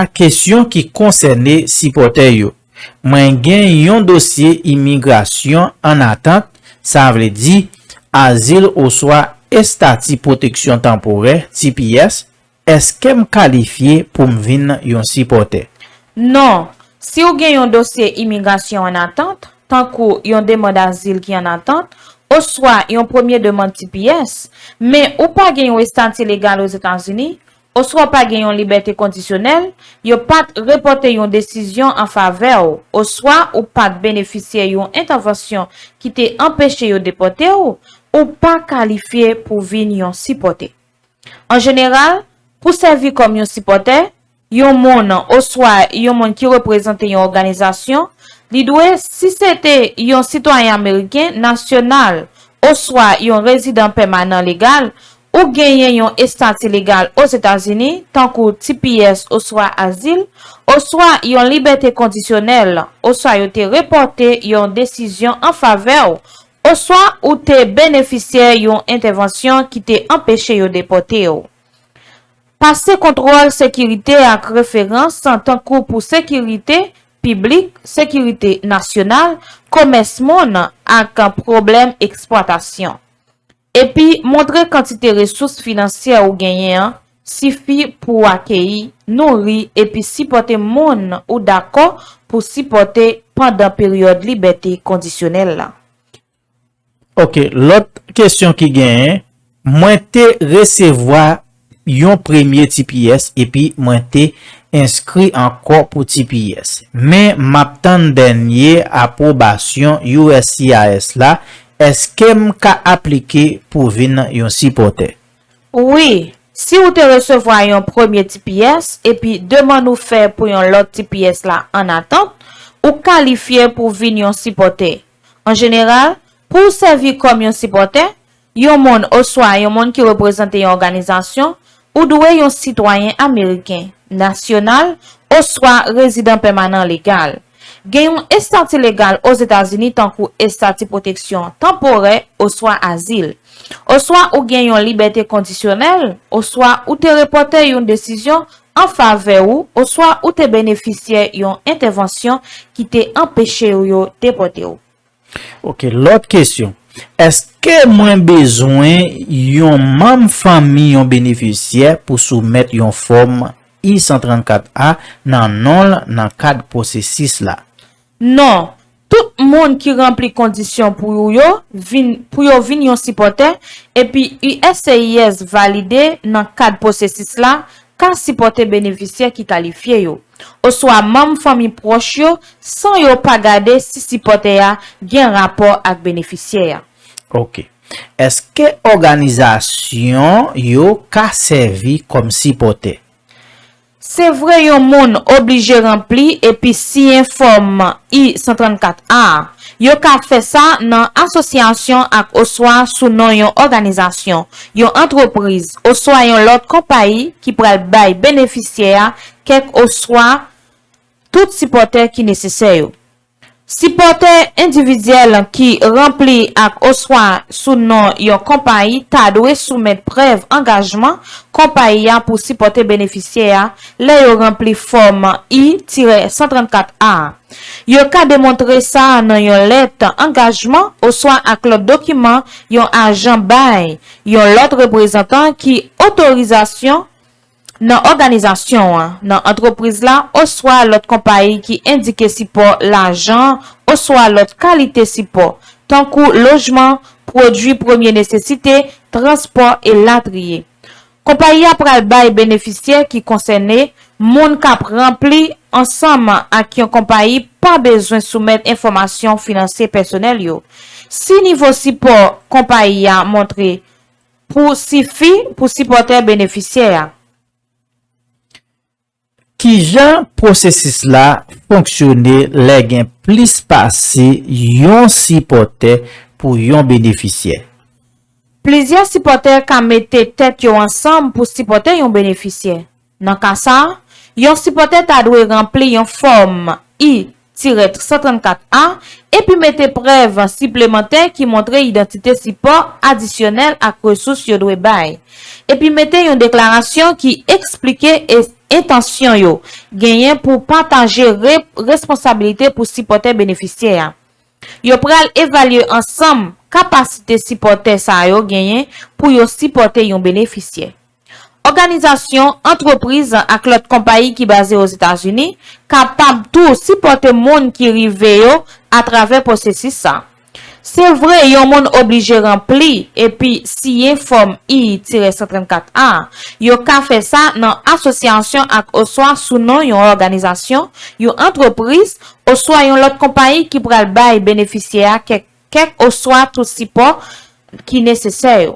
question qui concerne supporter yo. Mwen gen yon dossier immigration en attente, ça veut dire asile ou soit statut protection temporaire TPS. Est-ce que me qualifié pour me venir yon supporter? Non, si ou gen yon dossier immigration en attente, tant que yon demande d'asile qui en attente, ou soit yon premier demande TPS, mais ou pas gen yon statut légal aux États-Unis, ou soit pas gen yon liberté conditionnelle, yon pas reporter yon décision en faveur ou soit ou pas bénéficier yon intervention qui te empêché yon déporter ou pas qualifié pour venir yon supporter. En général, pour servir comme yon supporter, yon moun ou soit yon moun qui représente yon organisation, li doit si c'était yon citoyen américain national ou soit yon résident permanent légal ou gagner yon statut légal aux États-Unis tant que TPS ou soit asile ou soit yon liberté conditionnelle ou soit yon te reporté yon décision en faveur ou soit ou te bénéficiaire yon intervention qui te empêché yon déporter ou. Passer contrôle sécurité avec référence en tant que pour sécurité publique, sécurité nationale, commerce monde avec un problème exploitation. Et puis, montrer quantité ressources financières ou gagnées suffit pour accueillir, nourrir et puis supporter monde ou d'accord pour supporter pendant période liberté conditionnelle là. OK, l'autre question qui gagne, moi te recevoir yon premier TPS et puis moi te inscrit encore pour TPS. Mais m'attend dernier approbation USCIS là, est-ce que m'ka appliquer pour venir yon supporter? Oui, si vous te recevoir yon premier TPS et puis demande ou faire pour yon l'autre TPS là en attente, ou qualifié pour venir yon supporter. En général, pour servir comme yon supporter, yon moun ou soit yon moun qui représente yon organisation ou doit yon citoyen américain national ou soit résident permanent légal. Gen yon statut légal aux États-Unis tant que statut protection temporaire ou soit asile. Ou soit ou gen yon liberté conditionnelle ou soit ou te reporter yon décision en faveur ou soit ou te bénéficier yon intervention qui te empêché ou yon déporter ou. OK, l'autre question. Est-ce que moi besoin yon même famille yon bénéficiaire pour soumettre yon forme I-134A dans cadre processus là? Non, tout monde qui remplit condition pour yo vin yon supporter et puis USCIS validé dans cadre processus là quand supporter bénéficiaire qui qualifié yo. Ou soit même famille proche yo sans yo pas garder si supporter a gen rapport avec bénéficiaire. OK. Est-ce que organisation yo ka servi comme supporter? C'est vrai yon moun obligé rempli et puis si informe I-134A. Yo ka fait ça dans association ak ou soit sous nom yon organisation, yon entreprise, ou soit yon l'autre compagnie qui pral bay bénéficiaire quelque ou soit tout supporter qui nécessaire. Supporter individuel qui rempli ak ou soit sous nom yon compagnie ta doit soumettre preuve engagement compagnie pour supporter bénéficiaire là yo rempli forme I-134A. Yo ka démontrer ça dans yon lettre engagement ou soit ak l'autre document yon agent bay yon l'autre représentant qui autorisation dans organisation dans entreprise là ou soit l'autre compagnie qui indique support l'argent ou soit l'autre qualité support tant que logement, produits première nécessité, transport et latrier. Compagnie après le bail bénéficiaire qui concerné moun k'ap rempli ensemble avec yon compagnie pas besoin soumettre information financière personnelle yo. Si niveau support compagnie a montré pour supporter bénéficiaire. Qui jan processus là fonctionner les gen plus passé yon supporter pour yon bénéficiaire? Plusieurs supporters ka mette tête yo ensemble pour supporter yon bénéficiaire. Dans cas ça, yon supporter ta doit remplir yon forme I-134A et puis mettez preuve supplémentaire qui montre identité support additionnel à ressources yo doit bay. Et puis mettez une déclaration qui explique intention yo gagné pour partager responsabilité pour supporter bénéficiaire. Yo pral évaluer ensemble capacité supporter ça yo gagné pour yo supporter yon bénéficiaire. Organisation, entreprise ak l'autre compagnie qui basée aux États-Unis capable tout supporter monde qui rive yo à travers processus ça. C'est vrai, yon monde obligé rempli et puis signer forme I-134A. Yo ka fait ça dans association ak ou soit sous nom yon organisation, yon entreprise ou soit yon l'autre compagnie qui pral bay bénéficiaire quelque ou soit tout support qui nécessaire.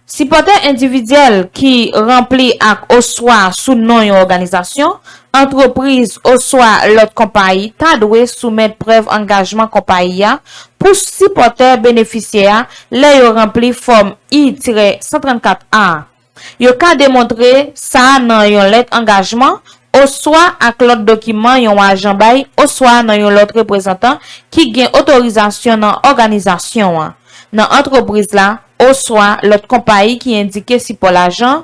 Supporter individuel qui remplit ak ou soit sous nom yon organisation, entreprise ou soit l'autre compagnie ta dwe soumettre preuve engagement compagnie pour supporter bénéficiaire le yo rempli forme I-134A. Yo ka démontrer ça dans yon lettre engagement ou soit ak l'autre document yon agent bay ou soit dans yon l'autre représentant qui gen autorisation dans organisation dans entreprise là ou soit l'autre compagnie qui indique si pour l'argent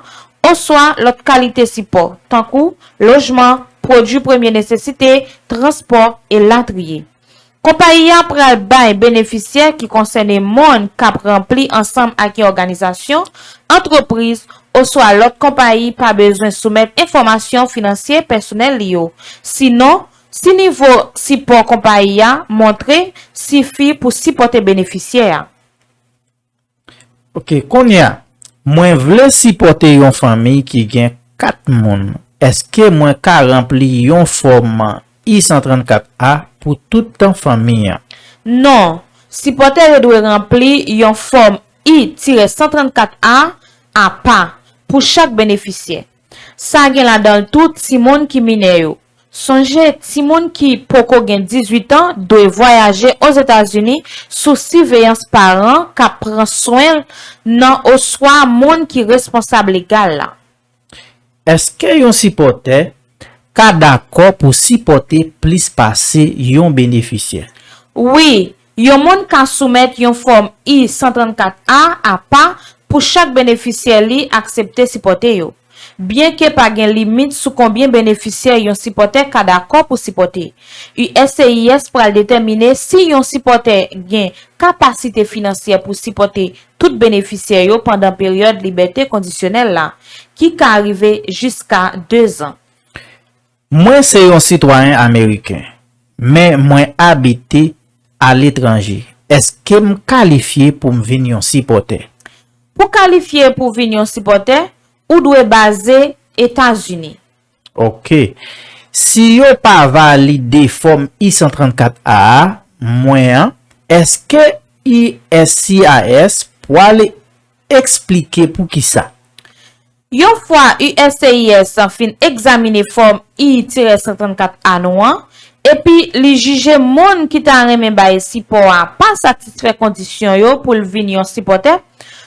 ou soit l'autre qualité support tant que logement, produits première nécessité, transport et latrier. Compagnie pral bay bénéficiaire qui concerne monde cap rempli ensemble avec organisation, entreprise ou soit l'autre compagnie pas besoin soumettre information financière personnelle liyo. Sinon, si niveau support compagnie montré suffit pour supporter bénéficiaire. Ok, konya, mwen vle supporter yon famille qui gen 4 moun. Est-ce que mwen ka rempli yon forme I-134A pour toute en famille? Non, supporter doit remplir yon forme I-134A à pas pour chaque bénéficiaire. Ça gen la dans tout si moun qui mine yo. Songez, si moun qui poko gen 18 ans doit voyager aux États-Unis sous surveillance parent qui prend soin nan ou soit moun qui responsable légal là. Est-ce que yon supporter ka d'accord pour supporter plus passer yon bénéficiaire? Oui, yon moun ka soumettre yon forme I-134A à pas pour chaque bénéficiaire li accepter supporter yo. Bien que pas gen limite sous combien bénéficiaire yon supporter ka d'accord pour supporter. USCIS pral déterminer si yon supporter gen capacité financière pour supporter tout bénéficiaire yo pendant période liberté conditionnelle là qui ka arrivé jusqu'à 2 ans. Moi c'est un citoyen américain, mais moi habité à l'étranger. Est-ce que me qualifié pour me venir supporter? Pour qualifier pour venir supporter, ou doit baser États-Unis. Ok. Si yo pas validé forme I-134A, moins, est-ce que USCIS pour aller expliquer pour qui ça? Yon fois USCIS fin examiner forme I-134A noir, et puis li juge moun qui ta remen baye support pas satisfait condition yo pour venir supporter,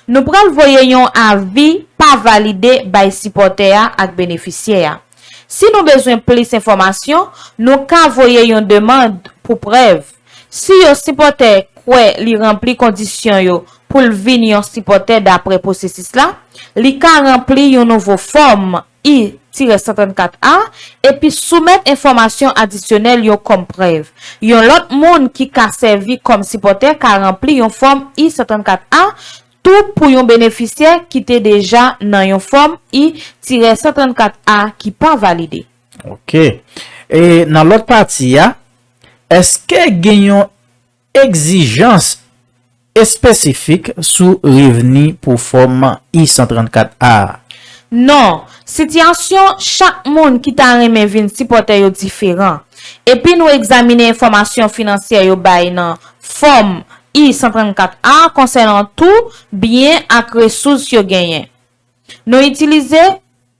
nous pral voyer yon avis pas validé by supporter ak bénéficiaire. Si nous besoin plus information, nous ka voyer yon demande pour preuve. Si yon supporter kwe li rempli condition yo pour venir supporter d'après processus là, li ka rempli yon nouveau forme I-134A et puis soumettre information additionnelle yo comme preuve. Yon l'autre monde qui ka servi comme supporter ka rempli yon forme I-134A tout pour yon bénéficiaire qui était déjà dans yon forme I-134A qui pas validé. Ok. Et dans l'autre partie, est-ce que gagnons exigence spécifique sous revenu pour forme I-134A? Non, situation chaque monde qui t'a remen vin supporter yo différent. Et puis nous examiner information financière yo bay nan forme I-134A concernant tout bien ak ressources yo genyen. Nous utiliser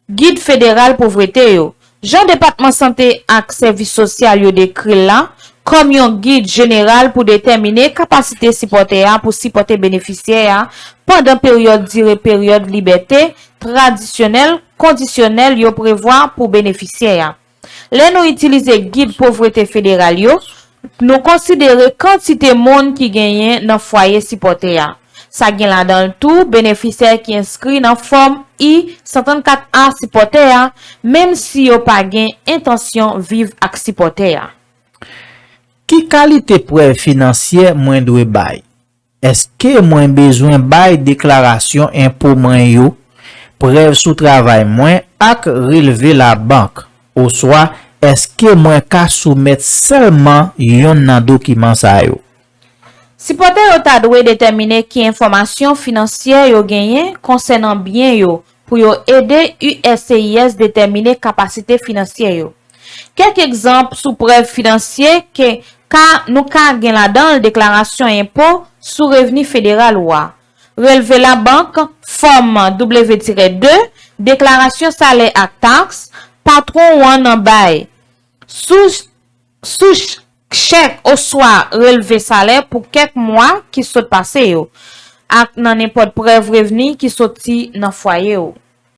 guide fédéral pauvreté yo. Jean département santé ak service social yo décrit là comme yon guide général pour déterminer capacité supporter pour supporter bénéficiaire pendant période durée période liberté traditionnelle conditionnelle yo prévoir pour bénéficiaire. Le nou itilize guide pauvreté fédéral yo, nou konsidere quantité monde qui genyen nan foyer sipote ya. Sa gen la dan tout bénéficiaire qui inscrit nan forme I-134A sipote ya, même si yo pa gen intention vive ak sipote ya. Ki kalite preuve financier mwen dwe bay? Eske mwen bezwen bay deklarasyon impôt mwen yo, preuve sou travay mwen ak releve la bank, ou soit eske mwen ka soumet seulement yon nan dokiman sa yo? Sipote yo ta dwe determine ki informasyon financier yo genyen konsenan bien yo pou yo ede USCIS determine kapasite financier yo. Kek exemple sou preuve financier ke nou ka gen la dan l deklarasyon impôt sou revenu fédéral wa. Releve la banque, forme W-2, deklarasyon salaire ak taxe, patron wan nan bay. Sou chèque ou soit relevé salaire pour quelques mois qui sont passés yo. Ak nan n'importe preuve revenu qui sorti nan foyer yo.